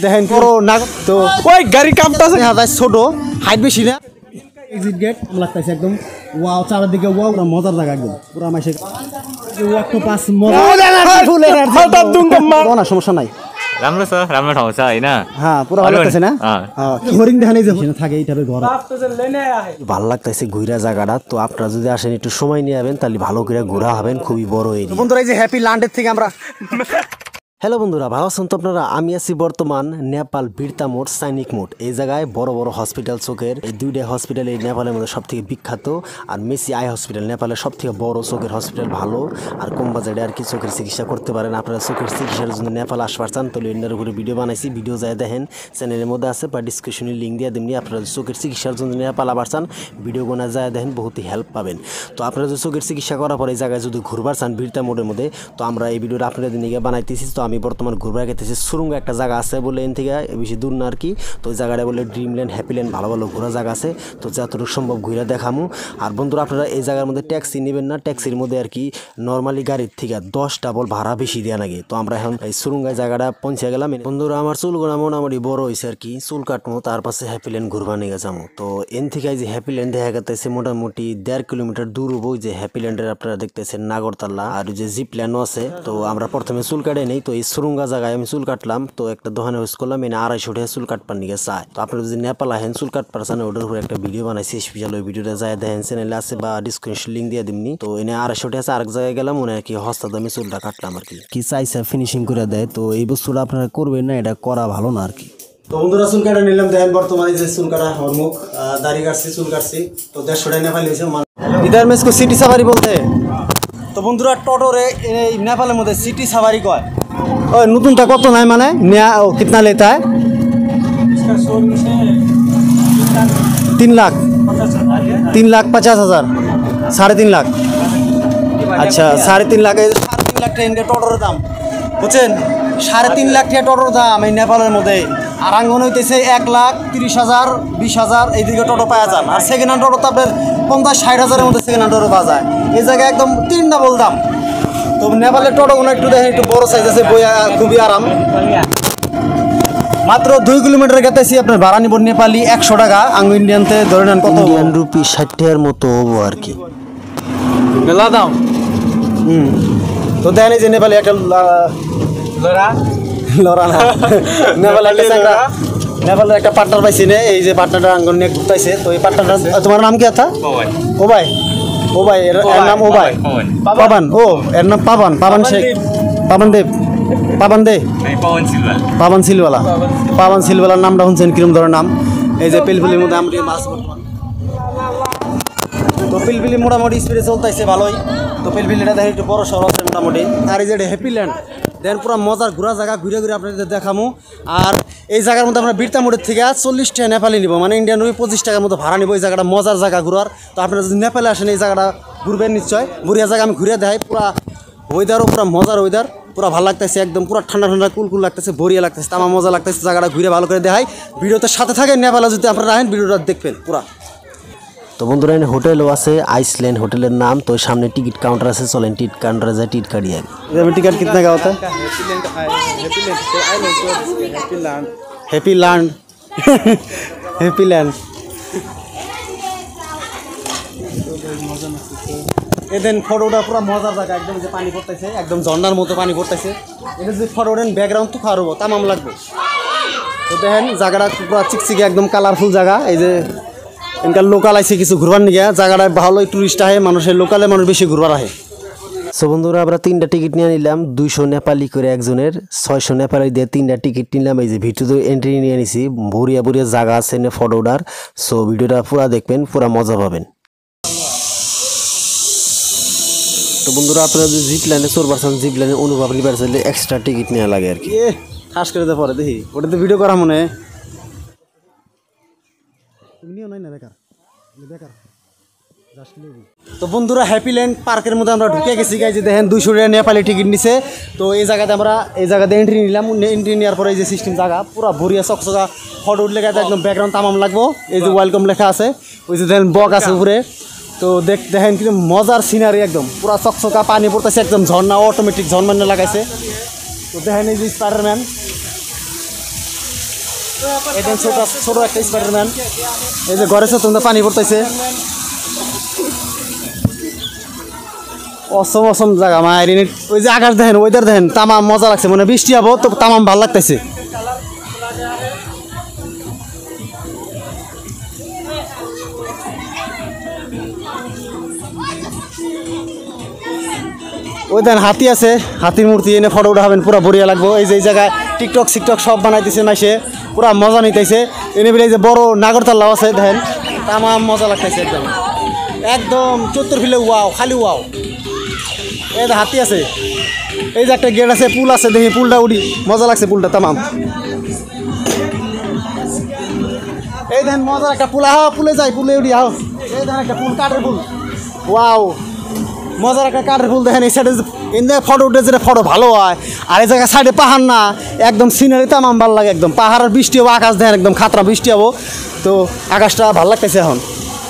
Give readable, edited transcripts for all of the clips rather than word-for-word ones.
দেখেন বড় না তো ওই গাড়ি কামটাছে ছোট হাইট বেশি না এক্সিট গেট লাগতেছে একদম ওয়াও চারদিকে ওয়াও পুরো মজার জায়গা একদম পুরো মাসে অক্টোপাস মজা না সমস্যা নাই राम्रो छ राम्रो ठाउँ छ हैन হ্যাঁ পুরো ভালো লাগতেছে না হরিং দেখানি যে থাকে এই টাইপের ঘর ভালো লাগতেছে ঘুরা জায়গাটা তো আপনারা যদি আসেন একটু সময় নিয়ে যাবেন তাহলে ভালো করে ঘোরা হবেন খুবই বড় এরিয়া বন্ধুরা এই যে হ্যাপি ল্যান্ডের থেকে আমরা হ্যালো বন্ধুরা ভালো আছেন তো আপনারা আমি আছি বর্তমান নেপাল বীরতা মোড় সৈনিক মোড় এই জায়গায় বড় বড় হসপিটাল চোখের এই দুইটা হসপিটাল এই নেপালের মধ্যে সবথেকে বিখ্যাত আর মেসি আই হসপিটাল নেপালের সবথেকে বড় চোখের হসপিটাল ভালো আর কম বাজেটে আর কি চোখের চিকিৎসা করতে পারেন আপনারা চোখের চিকিৎসার জন্য নেপাল আসবার চান তাহলে এন্ডার উপরে ভিডিও বানাইছি ভিডিও যায় দেখেন চ্যানেলের মধ্যে আছে বা ডিসক্রিপশনে লিঙ্ক দিয়ে দিমনি আপনারা চোখের চিকিৎসার জন্য নেপাল আবার চান ভিডিও গোনা যায় দেখেন বহুত হেল্প পাবেন তো আপনারা যদি চোখের চিকিৎসা করার পরে এই জায়গায় যদি ঘুরবার চান বীরতা মোড়ের মধ্যে তো আমরা এই ভিডিওটা আপনাদের দিকে বানাইতেছি তো আমি বর্তমান ঘুরবার সুরঙ্গ একটা জায়গা আছে বলে এন থেকে বেশি দূর না আর কি তো ওই জায়গাটা বলে ড্রিমল্যান্ড হ্যাপিল্যান্ড ভালো ভালো ঘোরা জায়গা আছে তো যতটুকু সম্ভব ঘুরে দেখামু আর বন্ধুরা আপনারা এই জায়গার মধ্যে ট্যাক্সি নেবেন না ট্যাক্সির মধ্যে আর কি নর্মালি গাড়ির থেকে 10 ডাবল ভাড়া বেশি দেওয়া লাগে তো আমরা এখন এই সুরঙ্গায় জায়গাটা পৌঁছে গেলাম বন্ধুরা আমার চুলগুলো মোটামুটি বড় হয়েছে আর কি চুল কাটমো তার পাশে হ্যাপিল্যান্ড ঘুরবা নিয়ে যাবো তো এন থেকে যে হ্যাপিল্যান্ড দেখা গেছে মোটামুটি 1.5 কিলোমিটার দূর হবো যে হ্যাপিল্যান্ডের আপনারা দেখতেছেন নাগরতলা আর যে জিপ প্ল্যানও আছে তো আমরা প্রথমে চুল কাটে নেই তো এই সুরঙ্গা জায়গায় আমি চুল কাটলাম তো একটা দোকানে হোস করলাম এনে 250 টাকা চুল কাটপার নিয়ে চায় তো আপনারা যদি নেপাল আহেন চুল কাটপার চান ওটার উপরে একটা ভিডিও বানাইছি স্পেশাল ওই ভিডিওটা যায় দেখেন চ্যানেলে আছে বা ডিসক্রিপশন লিঙ্ক দিয়ে দিমনি তো এনে 250 টাকা আরেক জায়গায় গেলাম মনে আর কি হস্তা দামে চুলটা কাটলাম আর কি চাইছে ফিনিশিং করে দেয় তো এই বস্তুটা আপনারা করবেন না এটা করা ভালো না আর কি তো বন্ধুরা চুল কাটা নিলাম দেখেন বর্তমানে যে চুল কাটা হরমুখ দাড়ি কাটছি চুল কাটছি তো 150 টাকা নেপাল হয়েছে ইধার মেসকো সিটি সাফারি বলতে তো বন্ধুরা টোটোরে এই নেপালের মধ্যে সিটি সাফারি কয় ओए नूतन तक तो नहीं माने नया कितना लेता है 3,50,000 3,50,000 लाख अच्छा 3.5 लाख 3.5 लाख ट्रेन के टोटोर दाम बुझছেন 3.5 लाख টাকা টোটোর দাম এই নেপালের মধ্যে আর আঙ্গন হইতেছে 1,30,000 20,000 এইদিকে টোটো পাওয়া যায় আর সেকেন্ড হ্যান্ড টোটো তো আপনার 50-60,000 এর মধ্যে সেকেন্ড হ্যান্ড টোটো পাওয়া যায় এই জায়গায় একদম 3 ডাবল দাম তো নেপালের টোটোগুলো একটু দেখেন একটু বড় সাইজ আছে বইয়া খুবই আরাম মাত্র 2 কিলোমিটার গেতেছি আপনার ভাড়া নিব নেপালি 100 টাকা আঙ্গ ইন্ডিয়ানতে ধরে নেন কত ইন্ডিয়ান রুপি 60 টাকার মতো হবো আর কি মেলা দাম তো দেখেন এই যে নেপালি একটা লড়া না নেপালে একটা চাংরা নেপালের একটা পার্টনার পাইছি না এই যে পার্টনারটা আঙ্গন নিয়ে ঘুরতাইছে তো এই পার্টনারটা তোমার নাম কি আছে ওবাই ওবাই এর নাম ওবাই পাবন ও এর নাম পাবন শেখ পাবন দে পাবন সিলওয়ালা নামটা শুনছেন কিরম ধরনের নাম এই যে পিলপিলির মধ্যে আমরা মাছ তো পিলপিলি মোটামুটি স্পিডে চলতেছে ভালোই তো পিলপিলিটা দেখে একটু বড় শহর আছে মোটামুটি আর এই যে হ্যাপিল্যান্ড দেন পুরো মজার ঘোরা জায়গা ঘুরে ঘুরে আপনাদের দেখামু আর এই জায়গার মধ্যে আমরা বীরতা মোড়ের থেকে 40 টাকা নেপালি নিব মানে ইন্ডিয়ান রুপি 25 টাকার মতো ভাড়া নিব এই জায়গাটা মজার জায়গা ঘোরার তো আপনারা যদি নেপালে আসেন এই জায়গাটা ঘুরবেন নিশ্চয় বুড়িয়া জায়গা আমি ঘুরে দেখাই পুরা ওয়েদারও পুরো মজার ওয়েদার পুরো ভালো লাগতেছে একদম পুরো ঠান্ডা ঠান্ডা কুলকুল লাগতেছে বড়িয়া লাগতেছে তামা মজা লাগতেছে জায়গাটা ঘুরে ভালো করে দেখাই ভিডিওতে সাথে থাকেন নেপালে যদি আপনারা আসেন ভিডিওটা দেখবেন পুরা তো বন্ধুরা এখানে হোটেলও আছে আইসল্যান্ড হোটেলের নাম তো সামনে টিকিট কাউন্টার আছে চলেন টিকিট কাউন্টারে যাই টিকিট কাটিয়ে টিকিট कितना का होता है हैप्पीलैंड এদেন ফটোটা পুরো মজার জায়গা একদম যে পানি পড়তেছে একদম ঝর্ণার মতো পানি পড়তেছে এটা যদি ফটো দেন ব্যাকগ্রাউন্ড তো খারাপ হবে তামাম লাগবে তো দেখেন জায়গাটা পুরো চিকচিকে একদম কালারফুল জায়গা এই যে এনকার লোকাল আছে কিছু ঘুরবার নিয়ে জায়গাটা ভালোই টুরিস্ট আহে মানুষের লোকালে মানুষ বেশি ঘুরবার আহে সো বন্ধুরা আমরা 3টা টিকিট নিয়ে নিলাম 200 নেপালি করে একজনের 600 নেপালি দিয়ে 3টা টিকিট নিলাম এই যে ভিডিওতে এন্ট্রি নিয়ে নিছি বড়িয়া বড়িয়া জায়গা আছে না ফটো ওঠার সো ভিডিওটা পুরো দেখবেন পুরো মজা পাবেন তো বন্ধুরা আপনারা যদি জিপ লাইনে চড়বার চান জিপ লাইনে অনুভব নিবার চাইলে এক্সট্রা টিকিট নেওয়া লাগে আর কি খাস করে দে পরে দেখি ওটাতে ভিডিও করা মনে তুমিও নাই না বেকার তো বন্ধুরা হ্যাপিল্যান্ড পার্কের মধ্যে আমরা ঢুকে গেছি গাইজ দেখেন 200 টাকা নেপালি টিকিট নিছে তো এই জায়গাতে আমরা এই জায়গাতে এন্ট্রি নিলাম এন্ট্রি নেওয়ার পরে এই যে সিস্টেম জায়গা পুরো ভরিয়া চকচকা ফটো উঠলে গাইতে একদম ব্যাকগ্রাউন্ড তামাম লাগবো এই যে ওয়েলকাম লেখা আছে ওই যে দেখেন বক আছে উপরে তো দেখেন কিন্তু মজার সিনারি একদম পুরো চকচকা পানি পড়তেছে একদম ঝর্ণা অটোমেটিক ঝর্ণা লাগাইছে তো দেখেন এই যে স্পাইডারম্যান এটা ছোট একটা স্পাইডারম্যান। এই যে ঘরে তোমরা পানি পড়তেছে, অসম অসম জায়গা মায়ের। ওই যে আকাশ দেখেন, ওয়েদার দেখেন, তামাম মজা লাগছে, মানে বৃষ্টি হবো তো তামাম ভালো লাগতেছে। ওই দেন হাতি আছে, হাতির মূর্তি এনে ফটো উঠাবেন, পুরো বড়িয়া লাগবো। এই যে এই জায়গায় টিকটক সিকটক সব বানাইতেছে মাইসে, পুরা মজা নিতেছে। এনে বলে এই যে বড় নাগরতলাও আছে দেখেন, তামাম মজা লাগতেছে একদম একদম চত্বর ফিলে ওয়াও, খালি ওয়াও। এই যে হাতি আছে, এই যে একটা গেট আছে, পুল আছে, দেখি পুলটা উঠি, মজা লাগছে পুলটা তামাম। এই দেখেন মজার একটা পুল, আহ পুলে যাই, পুলে উঠি, আহ এই দেখেন একটা পুল, কাঠের পুল, ওয়াও মজার একটা কাঠের ফুল দেখেন। এই সাইডে ইন্দে ফটো উঠে যেটা ফটো ভালো হয়। আর এই জায়গায় সাইডে পাহাড় না, একদম সিনারি তামাম ভালো লাগে একদম। পাহাড়ের বৃষ্টি হবো, আকাশ দেখেন একদম খাতরা বৃষ্টি হবো, তো আকাশটা ভালো লাগতেছে এখন।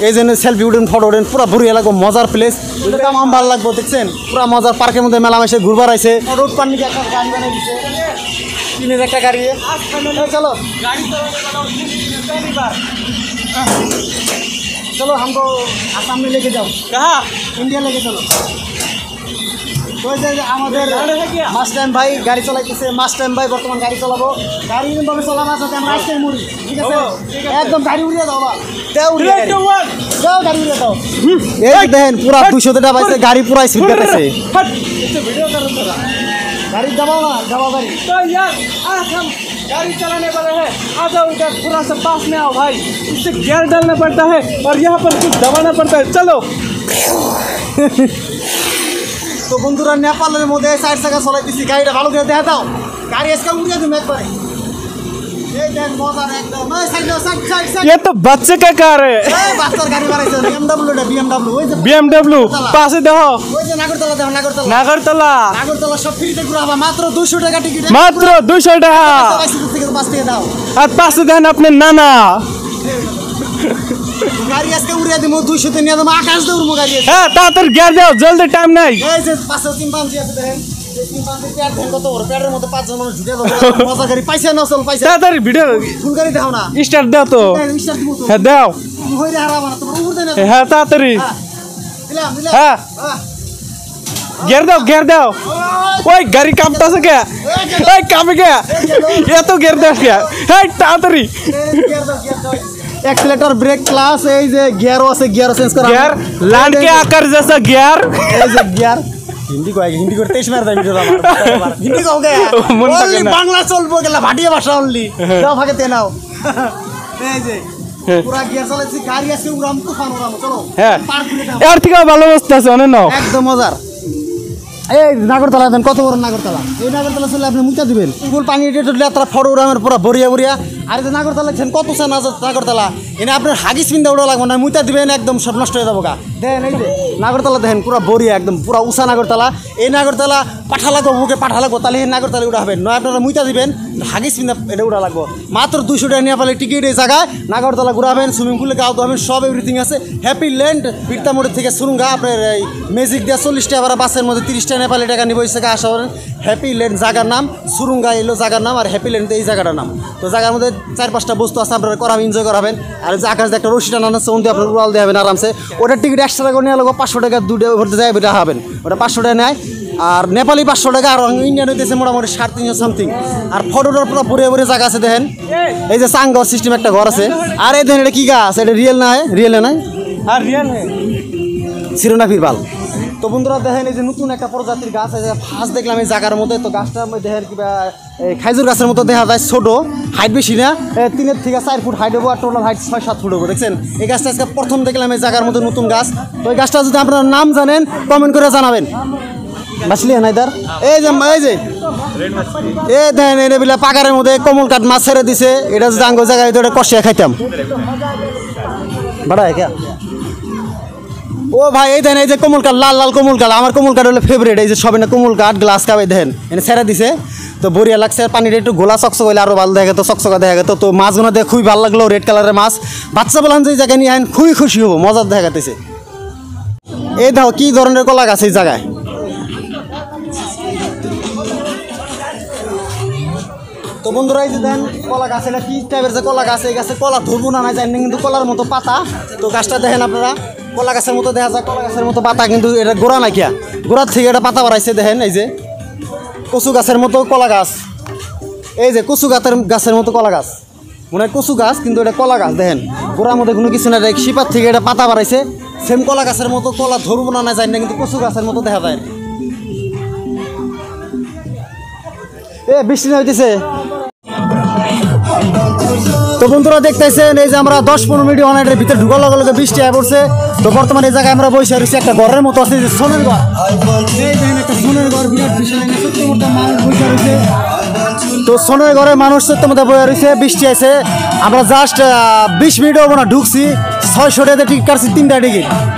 এই জন্য সেলফি উঠেন, ফটো উঠেন, পুরো ভরিয়ে লাগবো, মজার প্লেস, তামাম ভালো লাগবো। দেখছেন পুরো মজার, পার্কের মধ্যে মেলা মেশে ঘুরবার আইছে। রোড পানি একটা গাড়ি বানিয়ে দিচ্ছে, টিনের একটা গাড়ি। চলো चलो हमको आसाम में लेके जाओ। कहाँ? इंडिया लेके चलो। तो আমাদের মাস্ট টাইম ভাই গাড়ি চালাইতেছে, মাস্ট টাইম ভাই বর্তমান গাড়ি চালাবো। গাড়ি ভাবে চালানো আছে আমরা আজকে মুড়ি, ঠিক আছে? একদম গাড়ি উড়িয়ে দাও, দাও উড়িয়ে দাও, গাড়ি উড়িয়ে দাও। এই দেখেন পুরা 200 টাকা পাইছে, গাড়ি পুরাই সিট কাটাইছে। ভিডিও করো তোরা, गाड़ी दबाओ ना, दबाओ गाड़ी। तो यार आज हम गाड़ी चलाने वाले हैं, आ जाओ इधर, थोड़ा सा पास में आओ भाई। इससे गियर डालना पड़ता है और यहाँ पर कुछ दबाना पड़ता है, चलो। तो बंधुरा नेपालेर मध्य साइड चाका चलाइतेছি, गाड़ीটা ভালো করে দেখা দাও, गाड़ी इसका उड़िয়ে দিম একবারে। ये तो बच्चे का कार है। বাচ্চার গাড়ি বানাইছে, BMW এটা BMW, ওই যে BMW পাশে দেখো, ওই যে নাগরতলা দেখো, নাগরতলা নাগরতলা, নাগরতলা সব ফ্রিতে ঘুরাবা, মাত্র 200 টাকা টিকিট, মাত্র 200 টাকা। 5 টাকা দাও। আর পাশে দেন আপনি নানা গাড়ি আজকে উড়িয়ে দিমু, 200 তে নিয়ে যাবো, আকাশ দিয়ে উড়বো গাড়ি। হ্যাঁ তাড়াতাড়ি গিয়ে যাও, জলদি টাইম নাই। এই যে পাশে 3 পাঞ্চি আছে দেখেন, এই 3 পাঞ্চি প্যাড দেন, কত বড় প্যাডের মধ্যে 5 জন মানুষ ঢুকে যাবে। মজা গাড়ি পাইছে না, চল পাইছে। তাড়াতাড়ি ভিডিও ফুল গাড়ি দাও না, স্টার্ট দাও তো। স্টার্ট দিমু তো, হ্যাঁ দাও, হইরে হারাবা না তোমার, উড় দেন। হ্যাঁ তাড়াতাড়ি, দিলাম দিলাম, হ্যাঁ গিয়ার দাও, গিয়ার দাও। ওই গাড়ি কাঁপতাছে কে? এই কাঁপে কে? এত গিয়ার দাও কে? হ্যাঁ তাড়াতাড়ি, एक्सीलेटर ब्रेक क्लास, এই যে গিয়ারও আছে, গিয়ার চেঞ্জ করা, गियर लैंड के आकार जैसा गियर। এই যে গিয়ার হিন্দি কয়, হিন্দি করে 23 মার দাই ভিডিও আমার হিন্দি কও গে, ওনলি বাংলা চলবো গেলা, ভাটিয়া ভাষা অনলি দাও, ভাগে তে নাও। এই যে পুরা গিয়ার চালাচ্ছি, গাড়ি আছে উড়াম, তুফান উড়াম, চলো হ্যাঁ পার্ক করে দাও, এর থেকে ভালো অবস্থা আছে অনেক নাও, একদম মজার। এই নাগরতলা দেন, কত বড় নাগরতলা, এই নাগরতলা চলে আপনি মুচা দিবেন, ফুল পানি রেটে তারা ফটো উড়ামের পুরা বরিয়া বরিয়া। আর যে নাগরতলা দেখছেন কত সা নাগরতলা, এনে আপনার হাগিস পিন্দা উড়া লাগবে না, মুচা দিবেন একদম সব নষ্ট হয়ে যাবো গা। দেখেন এই যে নাগরতলা দেখেন পুরা বরিয়া, একদম পুরা উষা নাগরতলা। এই নাগরতলা পাঠা লাগবো, বুকে পাঠা লাগবো, তাহলে এই নাগরতলা উড়া হবেন, নয় আপনারা মুচা দিবেন, হাগিস পিন্দা এটা উড়া লাগবো। মাত্র 200 টাকা নিয়ে পারলে টিকিট, এই জায়গায় নাগরতলা ঘুরাবেন, সুইমিং পুলে গাও হবেন, সব এভরিথিং আছে। হ্যাপি ল্যান্ড বিরতা মোড়ের থেকে সুরুঙ্গা, আপনার এই ম্যাজিক দিয়ে 40 টাকা, আবার বাসের মধ্যে 30 টাকা নেপালি টাকা নিব, এই জায়গায় আসা করেন। হ্যাপি ল্যান্ড জায়গার নাম, সুরুঙ্গা এলো জায়গার নাম, আর হ্যাপি ল্যান্ড এই জায়গাটার নাম। তো জায়গার মধ্যে 4-5টা বস্তু আছে, আপনারা করাবেন, এনজয় করাবেন। আর যে আকাশ দিয়ে একটা রশি টানানো আছে, ওন দিয়ে আপনার উড়াল দেবেন আরামসে। ওটার টিকিট এক্সট্রা করে নিয়ে লাগবে 500 টাকা, দুটো ভরতে যায় বেটা হবেন, ওটা 500 টাকা নেয়। আর নেপালি 500 টাকা, আর ইন্ডিয়ান হইতেছে মোটামুটি 350 সামথিং। আর ফটোটার পুরো ভরে ভরে জায়গা আছে দেখেন, এই যে সাংঘর সিস্টেম একটা ঘর আছে। আর এই দেখেন এটা কি গাছ, এটা রিয়েল না, রিয়েল না, আর রিয়েল হ্যাঁ সিরোনাফির বাল। তো বন্ধুরা দেখেন এই যে নতুন একটা প্রজাতির গাছ, এই যে ফার্স্ট দেখলাম এই জায়গার মধ্যে। তো গাছটার মধ্যে দেখেন কিবা খাইজুর গাছের মতো দেখা যায়, ছোট, হাইট বেশি না, 3 থেকে 4 ফুট হাইট হবো, আর টোটাল হাইট 6-7 ফুট হবো। দেখছেন এই গাছটা আজকে প্রথম দেখলাম এই জায়গার মধ্যে নতুন গাছ। তো এই গাছটা যদি আপনারা নাম জানেন কমেন্ট করে জানাবেন। বাসলি হানাইদার এই যে এই দেখেন এনে বিলা পাকারের মধ্যে কমল কাঠ মাছ ছেড়ে দিছে, এটা যদি আঙ্গ জায়গায় এটা কষিয়ে খাইতাম বাড়া কে। ও ভাই এই দেখেন এই যে কমল কাঠ, লাল লাল কমল কাঠ, আমার কমল কাঠ হলো ফেভারিট। এই যে সবাই না কমল কাঠ গ্লাস কাপে দেখেন এনে ছেড়ে দিছে, তো বড়িয়া লাগছে। পানিটা একটু গোলা চকচক হইলে আরও ভালো দেখা যেত, চকচকা দেখা যেত। তো মাছগুলো দেখে খুবই ভালো লাগলো, রেড কালারের মাছ। বাচ্চা বললাম যে এই জায়গায় নিয়ে আইন খুবই খুশি হবো, মজার দেখা যাইতেছে। এই দেখো কি ধরনের কলা গাছ এই জায়গায়, তো বন্ধুরা এই যে দেন কলা গাছ, এটা কি টাইপের যে কলা গাছ, এই গাছে কলা ধরবো না জানি কিন্তু কলার মতো পাতা। তো গাছটা দেখেন আপনারা, কলা গাছের মতো দেখা যায়, কলা গাছের মতো পাতা, কিন্তু এটা গোড়া নাকিয়া, গোড়ার থেকে এটা পাতা বাড়াইছে। দেখেন এই যে কচু গাছের মতো কলা গাছ, এই যে কচু গাছের মতো কলা গাছ, মনে হয় কচু গাছ কিন্তু এটা কলা গাছ। দেখেন গোড়ার মধ্যে কোনো কিছু না, শিপার থেকে এটা পাতা বাড়াইছে। সেম কলা গাছের মতো, কলা ধরবো না জানি না কিন্তু কচু গাছের মতো দেখা যায়। বৃষ্টি না হইতেছে। তো বন্ধুরা দেখতেছেন এই যে আমরা 10-15 মিনিট অনলাইনের ভিতরে ঢুকার লগে লগে বৃষ্টি আয় পড়ছে। তো বর্তমানে এই জায়গায় আমরা বসে রয়েছি একটা ঘরের মতো আছে, যে সোনের ঘর। এই দেখেন একটা সোনের ঘর, বিরাট বিশাল ছোট্ট মোটা মানুষ বসে রয়েছে। তো সোনের ঘরে মানুষ ছোট্ট মতো বসে রয়েছে, বৃষ্টি আছে। আমরা জাস্ট 20 মিনিট হবো না ঢুকছি, 600 টাকাতে টিকিট কাটছি, 3টা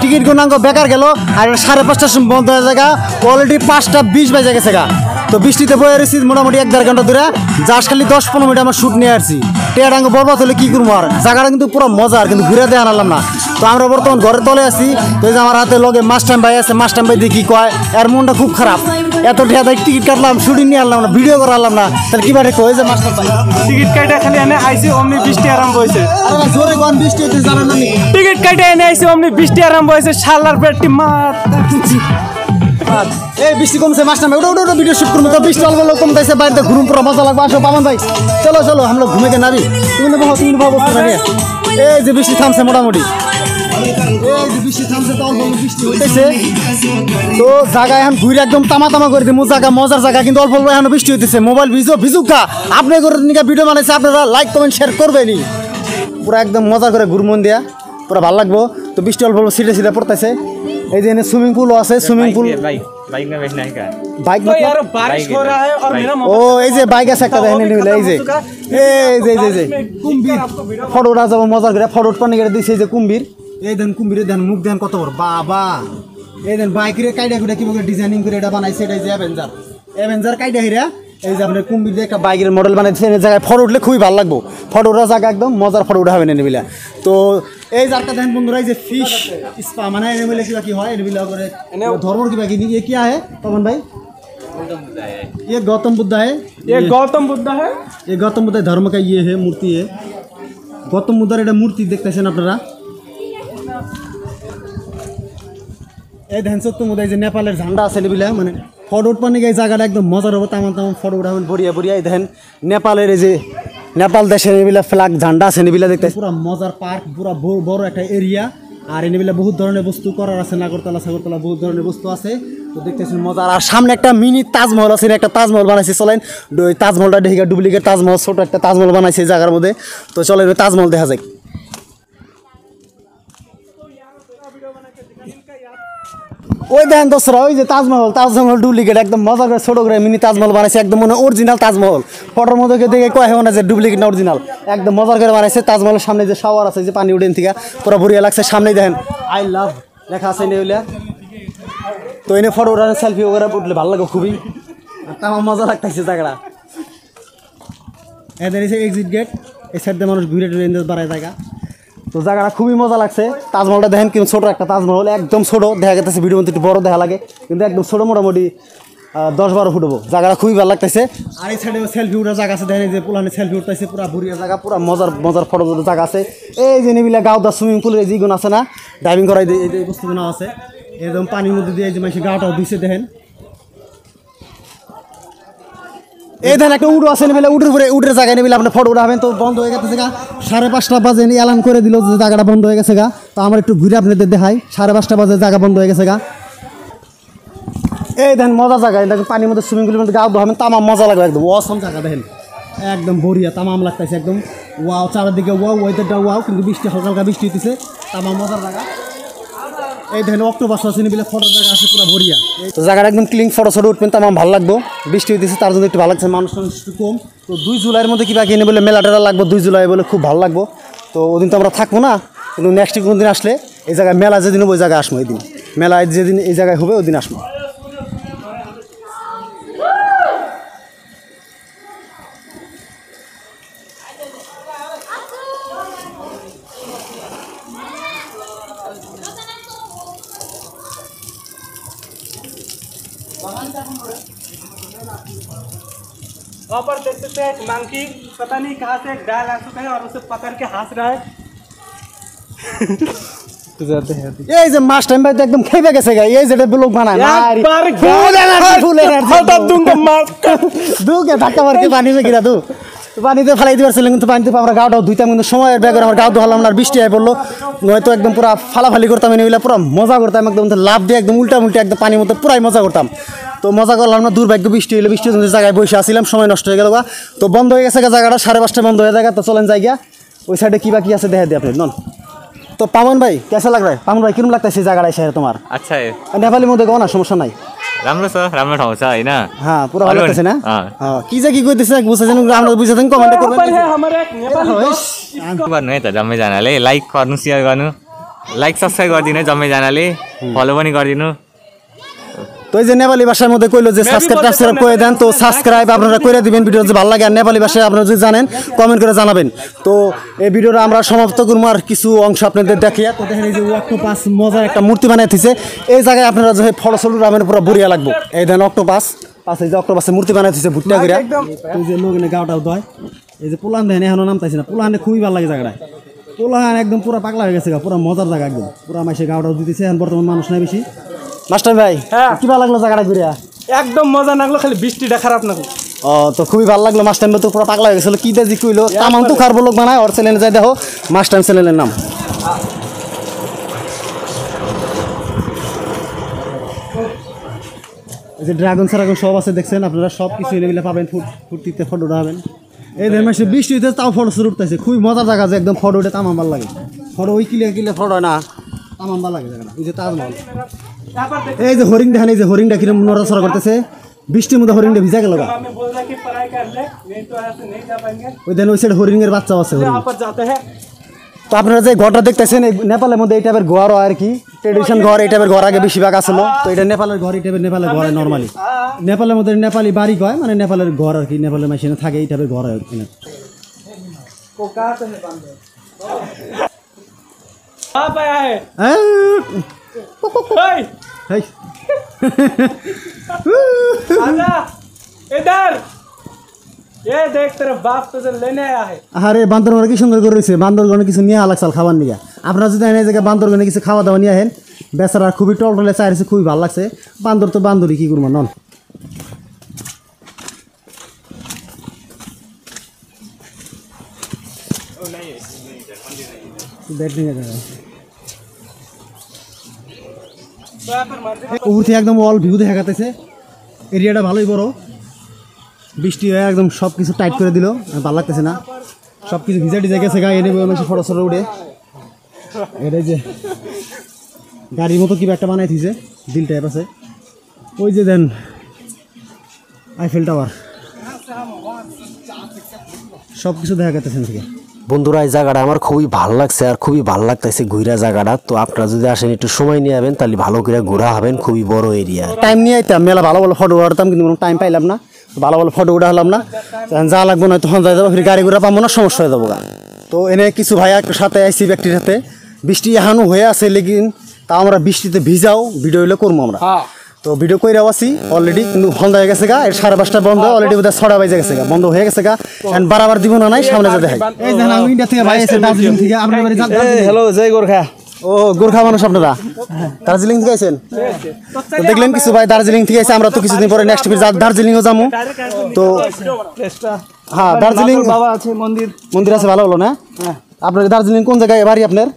টিকিট গুণাঙ্গ বেকার গেল। আর 5:30টার সময় বন্ধ হয়ে জায়গা, অলরেডি 5:20 বাজে গেছে গা। তো বৃষ্টিতে বয়ে রয়েছি মোটামুটি 1-1.5 ঘন্টা ধরে, জাস্ট খালি 10-15 মিনিট আমার শ্যুট নিয়ে আসছি। টেয়ারাঙ্গ বরবাদ হলে কি করবো, আর জায়গাটা কিন্তু পুরো মজার, কিন্তু ঘুরে দিয়ে আনালাম না। তো আমরা বর্তমান ঘরের তলে আছি। তো এই যে আমার হাতে লগে মাস্টার ভাই আছে, মাস্টার ভাই দেখি কয় এর মনটা খুব খারাপ, এত টাকা টিকিট কাটলাম, শুটিং নিয়ে আনলাম না, ভিডিও করে আনলাম না, তাহলে কি বাড়ি কয় যে মাস্টার ভাই টিকিট কাটা খালি এনে আইসি, অমনি বৃষ্টি আরম্ভ হয়েছে। আরে জোরে কোন বৃষ্টি হইতে জানেন না, টিকিট কাটা এনে আইসি, অমনি বৃষ্টি আরম্ভ হয়েছে। শালার পেটটি মার। এই বৃষ্টি কমছে, মাস্টার ভাই ওটা ভিডিও শুট করবো। তো বৃষ্টি অল্প অল্প কমতেছে, বাড়িতে ঘুরুম, পুরো মজা লাগবে। আসো পাবন ভাই, চলো চলো আমরা ঘুমে গে নাবি। তুমি ভাবো এই যে বৃষ্টি থামছে মোটামুটি, এই যে বৃষ্টি থামছে, তো অল্প অল্প বৃষ্টি হইতেছে। তো জায়গা এখন ঘুরে একদম তামা করে দিই, জায়গা মজার জায়গা, কিন্তু অল্প অল্প এখন বৃষ্টি হইতেছে। মোবাইল ভিজুক খা, আপনি করে নিকা ভিডিও বানাইছে, আপনারা লাইক কমেন্ট শেয়ার করবেনি। পুরো একদম মজা করে ঘুরমন দিয়া, পুরো ভালো লাগবো। তো বৃষ্টি অল্প অল্প সিটে পড়তেছে। এই যে সুইমিং পুলও আছে, সুইমিং পুল, বাইক ও এই যে বাইক আছে একটা, দেখেন এই যে কুম্ভীর ফটো উঠা যাবো মজার করে, ফটো পানি করে দিচ্ছে। এই যে কুম্ভীর, এই দেন কুম্ভীরের দেন মুখ দেন কত বড়, বাবা। এই দেন বাইকের কাইডা কুইডা কিভাবে ডিজাইনিং করে এটা বানাইছে, এটা যে অ্যাভেঞ্জার কাইডা হিরা। এই যে আপনার কুম্ভীর দিয়ে একটা বাইকের মডেল বানাইছে, এই জায়গায় ফটো উঠলে খুবই ভালো লাগবো। ফটো ওঠা জায়গা একদম মজার, ফটো উঠা হবে না নিবিলা। তো এই জায়গাটা দেখেন বন্ধুরা, এই যে ফিশ স্পা মানে এনেবিলা কিবা কি হয়, এনেবিলা করে ধর্মর কিবা কি ये क्या है पवन भाई? ये गौतम बुद्ध है, ये गौतम बुद्ध है, ये गौतम बुद्ध धर्म का ये है मूर्ति है। गौतम बुद्ध এটা মূর্তি দেখতেছেন আপনারা। এই দেখেন সত্য মধ্যে এই যে নেপালের ঝান্ডা আছে নিবিলা, মানে ফটো উঠপানি এই জায়গাটা একদম মজার হবে, তামান ফটো উঠাবেন বড়িয়া। এই দেখেন নেপালের এই যে নেপাল দেশের নিবিলা ফ্ল্যাগ ঝান্ডা আছে নিবিলা দেখতে, পুরো মজার পার্ক, পুরো বড় একটা এরিয়া। আর এনিবিলা বহুত ধরনের বস্তু করার আছে, নাগরতলা সাগরতলা বহুত ধরনের বস্তু আছে। তো দেখতেছেন মজার। আর সামনে একটা মিনি তাজমহল আছে, একটা তাজমহল বানাইছে, চলেন তাজমহলটা দেখে, ডুপ্লিকেট তাজমহল, ছোট একটা তাজমহল বানাইছে এই জায়গার মধ্যে। তো চলেন তাজমহল দেখা যায়। ওই দেখেন দোসরা, ওই যে তাজমহল ডুপ্লিকেট, একদম মজা করে ছোট করে মিনি তাজমহল বানাইছে, একদম মনে অরিজিনাল তাজমহল। ফটোর মধ্যে দেখে কয় না যে ডুপ্লিকেট না অরিজিনাল, একদম মজা করে বানাইছে। তাজমহলের সামনে যে শাওয়ার আছে, যে পানি উঠেন থেকে পুরো ভরিয়া লাগছে। সামনেই দেখেন আই লাভ লেখা আছে নেউলিয়া। তো এনে ফটো উঠানো, সেলফি ওগুলো উঠলে ভালো লাগে খুবই, আমার মজা লাগতেছে জায়গাটা। এদের এক্সিট গেট, এই সাইড দিয়ে মানুষ ঘুরে টুরে বাড়ায় জায়গা। তো জায়গাটা খুবই মজা লাগছে। তাজমহলটা দেখেন কিন্তু ছোটো একটা তাজমহল, একদম ছোটো দেখা গেছে, ভিডিও মধ্যে একটু বড় দেখা লাগে, কিন্তু একদম ছোটো, মোটামুটি 10-12 ফুট হবো। জায়গাটা খুবই ভালো লাগতেছে। আর এই সাইডে সেলফি উঠার জায়গা আছে, দেখেন যে পুলানে সেলফি উঠতেছে, পুরো ভুরিয়া জায়গা, পুরো মজার ফটো জায়গা আছে। এই যে নিবিলা গাওদা সুইমিং পুলের এই যেগুলো আছে না, ডাইভিং করাই এই বস্তুগুলো আছে, একদম পানির মধ্যে দিয়ে যে মানুষ গাওটাও দিচ্ছে দেখেন। এই ধান একটা উঠো আছে নেবেলে, উঠের জায়গায় নেবেলে আপনার ফটো উঠাবেন। তো বন্ধ হয়ে গেছে গা, 5:30 বাজে এলান করে দিল যে জায়গাটা বন্ধ হয়ে গেছে গা। তো আমার একটু ঘুরে আপনাদের দেখাই, 5:30 বাজে জায়গা বন্ধ হয়ে গেছে গা। এই দেখেন মজা জায়গা, দেখেন পানির মধ্যে সুইমিং পুলের মধ্যে গাও ধোয়াবেন, তামাম মজা লাগবে, একদম অসম জায়গা দেখেন, একদম বড়িয়া, তামাম লাগতেছে একদম ওয়াও। চারিদিকে ওয়াও, ওয়েদারটা ওয়াও, কিন্তু বৃষ্টি হালকা বৃষ্টি হইতেছে, তামাম মজার জায়গা। এই দেখেন অক্টোপাস আছে নিবিলে, ফটো জায়গা আছে পুরো বড়িয়া। তো জায়গাটা একদম ক্লিন, ফটো উঠবেন, তামাম ভালো লাগবো। বৃষ্টি হইতেছে তার জন্য একটু ভালো লাগছে, মানুষ একটু কম। তো 2 জুলাইয়ের মধ্যে কিবা কিনে বলে মেলা টেলা লাগবো, 2 জুলাই বলে খুব ভালো লাগবো। তো ওদিন তো আমরা থাকবো না, কিন্তু নেক্সট কোনো দিন আসলে এই জায়গায় মেলা যেদিন হবে ওই জায়গায় আসবো, এই দিন মেলা যেদিন এই জায়গায় হবে ওই দিন আসবো। वहाँ पर देख सकते हैं एक मंकी पता नहीं कहाँ से एक डाल आ चुका है और उसे पकड़ के हंस रहा है এই যে মাছ টাইম ভাই তো একদম খেয়ে গেছে গা এই যেটা ব্লগ বানায় মারি ফুল এনার্জি हटा दूंगा मार দুকে ধাক্কা মার কি পানি মে গিরা দু পানিতে ফেলাই দিবার ছিলেন কিন্তু পানিতে আমরা গাওটাও ধুইতাম কিন্তু সময়ের ব্যাগের আমার গাও ধোয়ালাম না বৃষ্টি আয় পড়লো নয়তো একদম পুরো ফালাফালি করতাম এনে পুরো মজা করতাম একদম লাভ দিয়ে একদম উল্টা উল্টা একদম পানির মধ্যে পুরাই মজা করতাম তো মজা করলাম না দুর্ভাগ্য বৃষ্টি হইলে বৃষ্টির জায়গায় বসে আসছিলাম সময় নষ্ট হয়ে গেল তো বন্ধ হয়ে গেছে জায়গাটা 5:30 বন্ধ হয়ে যায় তো চলেন জায়গা ওই সাইডে কি বাকি আছে দেখা দিই আপনি নন তো পামন ভাই কেসা লাগ ভাই পামন ভাই কিরম লাগতেছে জায়গাটা এসে তোমার अच्छा है নেপালি মধ্যে গো না সমস্যা নাই राम्रो छ राम्रो ठाउँ छ होइन হ্যাঁ পুরো ভালো লাগতেছে না হ্যাঁ। হ্যাঁ কি যে কি কইতেছে বুঝাছেন আমরা বুঝাছেন কমেন্ট पर করবেন है हमारे एक नेपाली दोस्त गर्नु है त जम्मैजनाले लाइक गर्नु सेयर गर्नु लाइक सब्सक्राइब गरिदिनु है जम्मैजनाले फलो पनि गरिदिनु তো এই যে নেপালি ভাষার মধ্যে কইলো যে সাবস্ক্রাইব করে দেন তো সাবস্ক্রাইব আপনারা করে দিবেন ভিডিও যদি ভালো লাগে আর নেপালি ভাষায় আপনারা যদি জানেন কমেন্ট করে জানাবেন তো এই ভিডিওটা আমরা সমাপ্ত করব আর কিছু অংশ আপনাদের দেখিয়া তো দেখেন এই যে অক্টোপাস মজার একটা মূর্তি বানাইতেছে এই জায়গায় আপনারা যে ফটো সলু রামের পুরো বড়িয়া লাগবে এই দেন অক্টোপাস পাশে যে অক্টোপাসের মূর্তি বানাইতেছে ভুট্টা কইরা তো এই যে লোক এনে গাওটাও দয় এই যে পোলান দেন এখনো নামতাইছে না পোলানে খুবই ভালো লাগে জায়গাটা পোলান একদম পুরো পাগলা হয়ে গেছে পুরো মজার জায়গা একদম পুরো মাসে গাওটাও দিতেছে এখন বর্তমান মানুষ নাই বেশি মাস্টার ভাই হ্যাঁ। কি ভালো লাগলো জায়গাটা ঘুরিয়া एकदम मजा लागलो खाली বৃষ্টিটা খারাপ না ও তো খুবই ভালো লাগলো মাস্টার তো পুরো পাগলা হয়ে গেছিল কি দাজি কইলো তামাম তো খার বলক বানায় ওর চ্যানেলে যাই দেখো মাস্টার চ্যানেলের নাম এই যে ড্রাগন সারাগন সব আছে দেখছেন আপনারা সব কিছু এনে পাবেন ফুর্তিতে ফটো উঠাবেন এই ধরনের মাসে বৃষ্টি হইতে তাও ফটো শুরু উঠতেছে খুবই মজার জায়গা যে একদম ফটো উঠে তামাম ভালো লাগে ফটো ওই কিলে ফটো হয় না তামাম ভালো লাগে জায়গাটা এই যে তাজমহল এই যে হরিণ দেখেন এই যে হরিণটা কিরম নড়াচড়া করতেছে বৃষ্টির মধ্যে হরিণটা ভিজা গেল हमें बोल रहा कि पढ़ाई कर ले नहीं तो ऐसे नहीं जा पाएंगे ওই দেন ওই সাইড হরিণের বাচ্চাও আছে হরিণ यहाँ पर जाते हैं তো আপনারা যে ঘরটা দেখতেছেন এই নেপালের মধ্যে এই টাইপের ঘর আর কি ট্রেডিশন ঘর এই টাইপের ঘর আগে বেশিরভাগ আসলো তো এটা নেপালের ঘর এই টাইপের নেপালের ঘর নর্মালি নেপালের মধ্যে নেপালি বাড়ি কয় মানে নেপালের ঘর আর কি নেপালের মেশিনে থাকে এই টাইপের ঘর হয় वो कहाँ से है बंद कहाँ पे आए ओए आजा इधर ये देख तेरा बाप तुझे लेने आया है আরে বান্দরগড়ে কি সুন্দর করে রয়েছে বান্দরগড়ে কিছু নিয়ে আলাকসাল খাবার নিয়ে আপনারা যদি এই জায়গায় বান্দরগড়ে কিছু খাওয়া দাওয়া নিয়ে আহেন বেচারা খুবই টলটলে চাইছে খুবই ভালো লাগছে বান্দর তো বান্দরই কি করবো নন উপর থেকে একদম অল ভিউ দেখা যাচ্ছে এরিয়াটা ভালোই বড় বৃষ্টি হয়ে একদম সব কিছু টাইট করে দিল ভালো লাগতেছে না সব কিছু ভিজা টিজা গেছে গায়ে এনে ফটো ফটো উঠে এটাই যে গাড়ির মতো কিবা একটা বানাই দিয়েছে দিল টাইপ আছে ওই যে দেন আইফেল টাওয়ার সব কিছু দেখা যাচ্ছে থেকে বন্ধুরা এই জায়গাটা আমার খুবই ভালো লাগছে আর খুবই ভালো লাগতেছে ঘুরা জায়গাটা তো আপনারা যদি আসেন একটু সময় নিয়ে যাবেন তাহলে ভালো করে ঘোরা হবেন খুবই বড় এরিয়া টাইম নিয়ে আইতাম মেলা ভালো ভালো ফটো উঠাতাম কিন্তু কোনো টাইম পাইলাম না ভালো ভালো ফটো উঠা হলাম না যা লাগবো না তখন যাই যাবো ফির গাড়ি ঘোড়া পাবো না সমস্যা হয়ে যাবো তো এনে কিছু ভাইয়া একটু সাথে আইসি ব্যক্তির সাথে বৃষ্টি এহানো হয়ে আছে লেকিন তা আমরা বৃষ্টিতে ভিজাও ভিডিও হইলে করবো আমরা তো ভিডিও করে আছি অলরেডি কিন্তু বন্ধ হয়ে গেছে গা এর 5:30 বন্ধ অলরেডি বোধহয় 6টা বাজে গেছে গা বন্ধ হয়ে গেছে গা এন্ড বারবার দিব না নাই সামনে যা দেখাই এই দেখেন আমি ইন্ডিয়া থেকে ভাই এসে দার্জিলিং থেকে আপনার বাড়ি যান হ্যালো জয় গোরখা ও গোরখা মানুষ আপনারা দার্জিলিং থেকে আইছেন তো দেখলেন কিছু ভাই দার্জিলিং থেকে আইছে আমরা তো কিছুদিন পরে নেক্সট উইক দার্জিলিংও যাবো তো হ্যাঁ দার্জিলিং বাবা আছে মন্দির আছে ভালো হলো না আপনার দার্জিলিং কোন জায়গায় বাড়ি আপনার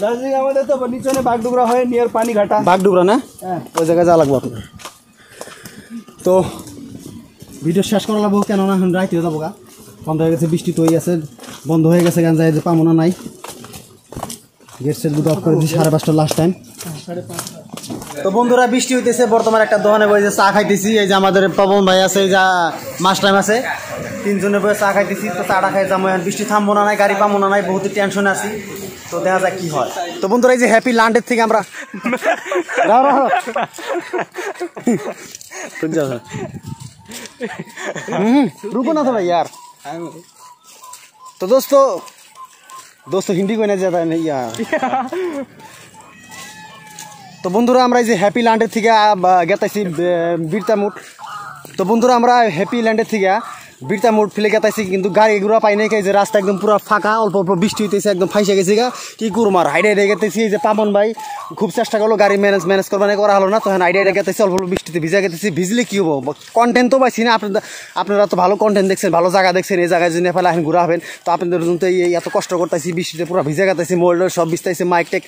দার্জিলিং আমাদের তো নিচে বাগডুগরা হয় নিয়ার পানিঘাটা বাগডুগরা না ওই জায়গায় যাওয়া লাগবে আপনার তো ভিডিও শেষ করা লাগবো কেননা এখন রাইতে যাবো গা বন্ধ হয়ে গেছে বৃষ্টি তো আছে বন্ধ হয়ে গেছে গান যায় যে পাবো না নাই গেট সেট দুটো অফ করে দিই 5:30 লাস্ট টাইম তো বন্ধুরা বৃষ্টি হইতেছে বর্তমানে একটা দোকানে বসে চা খাইতেছি এই যে আমাদের পবন ভাই আছে এই যে মাস টাইম আছে তিনজনে বসে চা খাইতেছি তো চাটা খাই যাবো বৃষ্টি থামবো না নাই গাড়ি পাবো না নাই বহুত টেনশনে আছি তো দেখা যাক কি হয় তো বন্ধুরা এই যে হ্যাপি ল্যান্ডের থেকে আমরা रुको ना थोड़ा यार तो दोस्तों हिंदी को नहीं जाता नहीं यार তো বন্ধুরা আমরা এই যে হ্যাপি ল্যান্ডের থেকে গেতাইছি বীরতামুট তো বন্ধুরা আমরা হ্যাপি ল্যান্ডের থেকে বিরতা মোড় ফেলে গেতাইছি কিন্তু গাড়ি ঘোড়া পাই নাই, যে রাস্তা একদম পুরো ফাঁকা, অল্প অল্প বৃষ্টি হইতেছে, একদম ফাইসে গেছে গা। কি করবো আর হাইডে হাইডে গেতেছি। এই যে পাপন ভাই খুব চেষ্টা করলো, গাড়ি ম্যানেজ করবার করা হলো না, তখন হাইডে হাইডে গেতেছি, অল্প অল্প বৃষ্টিতে ভিজা গেতেছি। ভিজলে কি হবো, কন্টেন্ট তো পাইছি না। আপনারা তো ভালো কন্টেন্ট দেখছেন, ভালো জায়গা দেখছেন, এই জায়গায় যদি নেপালে এখন ঘোরা হবেন, তো আপনাদের জন্য তো এই এত কষ্ট করতেছি, বৃষ্টিতে পুরো ভিজা গেতেছি, মোল্ড সব ভিজতেছে, মাইক টেক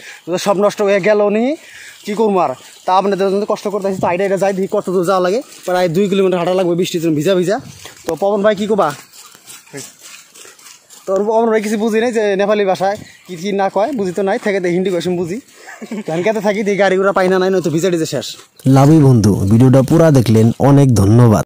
সব নষ্ট হয়ে গেল নি। কি করবো আর, তা আপনাদের জন্য কষ্ট করতেছি। তো হাইডে হাইডে যাই, দেখি কত দূর যাওয়া লাগে, প্রায় 2 কিলোমিটার হাঁটা লাগবে বৃষ্টির জন্য ভিজা ভিজা। তো পবন ভাই কি করবা, তোর পবন ভাই কিছু বুঝি নাই যে নেপালি ভাষায় কি কি না কয়, বুঝি তো নাই, থেকে হিন্দি কোয়েশন বুঝি, ধানকাতে থাকি, দেখি গাড়ি ঘোড়া পাই না নাই, নয়তো ভিজা টিজা শেষ। লাভই বন্ধু, ভিডিওটা পুরা দেখলেন, অনেক ধন্যবাদ।